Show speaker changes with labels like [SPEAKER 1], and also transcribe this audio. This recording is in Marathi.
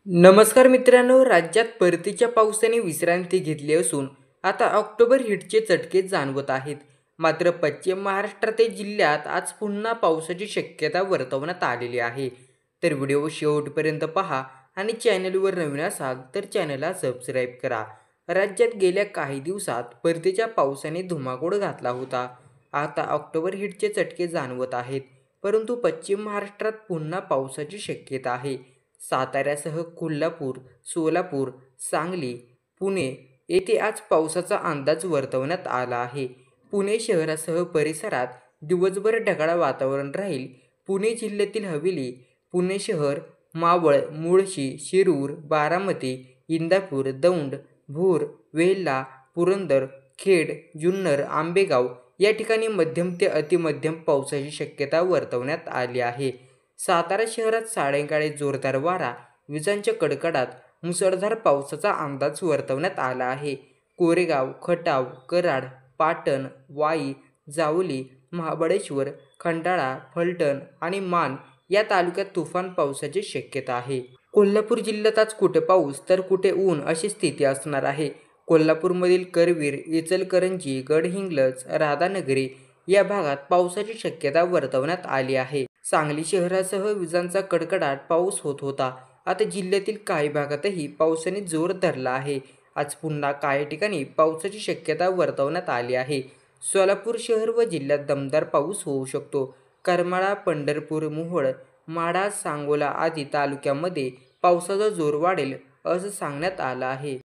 [SPEAKER 1] नमस्कार मित्रांनो, राज्यात परतीच्या पावसाने विश्रांती घेतली असून आता ऑक्टोबर हिटचे चटके जाणवत आहेत. मात्र पश्चिम महाराष्ट्रातील जिल्ह्यात आज पुन्हा पावसाची शक्यता वर्तवण्यात आलेली आहे. तर व्हिडिओ शेवटपर्यंत पहा आणि चॅनलवर नवीन असाल तर चॅनलला सबस्क्राईब करा. राज्यात गेल्या काही दिवसात परतीच्या पावसाने धुमाकूळ घातला होता. आता ऑक्टोबर हिटचे चटके जाणवत आहेत, परंतु पश्चिम महाराष्ट्रात पुन्हा पावसाची शक्यता आहे. साताऱ्यासह कोल्हापूर, सोलापूर, सांगली, पुणे येथे आज पावसाचा अंदाज वर्तवण्यात आला आहे. पुणे शहरासह परिसरात दिवसभर ढगाळ वातावरण राहील. पुणे जिल्ह्यातील हवेली, पुणे शहर, मावळ, मुळशी, शिरूर, बारामती, इंदापूर, दौंड, भोर, वेल्हा, पुरंदर, खेड, जुन्नर, आंबेगाव या ठिकाणी मध्यम ते अतिमध्यम पावसाची शक्यता वर्तवण्यात आली आहे. सातारा शहरात सायंकाळी जोरदार वारा, विजांच्या कडकडाट, मुसळधार पावसाचा अंदाज वर्तवण्यात आला आहे. कोरेगाव, खटाव, कराड, पाटण, वाई, जावली, महाबळेश्वर, खंडाळा, फलटण आणि मान या तालुक्यात तुफान पावसाची शक्यता आहे. कोल्हापूर जिल्ह्यात आज कुठे पाऊस तर कुठे ऊन अशी स्थिती असणार आहे. कोल्हापूरमधील करवीर, इचलकरंजी, गडहिंग्लज, राधानगरी या भागात पावसाची शक्यता वर्तवण्यात आली आहे. सांगली शहरासह विजांचा कडकडाट पाऊस होत होता. आता जिल्ह्यातील काही भागातही पावसाने जोर धरला आहे. आज पुन्हा काही ठिकाणी पावसाची शक्यता वर्तवण्यात आली आहे. सोलापूर शहर व जिल्ह्यात दमदार पाऊस होऊ शकतो. करमाळा, पंढरपूर, मोहोळ, माढा, सांगोला आदी तालुक्यांमध्ये पावसाचा जोर वाढेल असं सांगण्यात आलं आहे.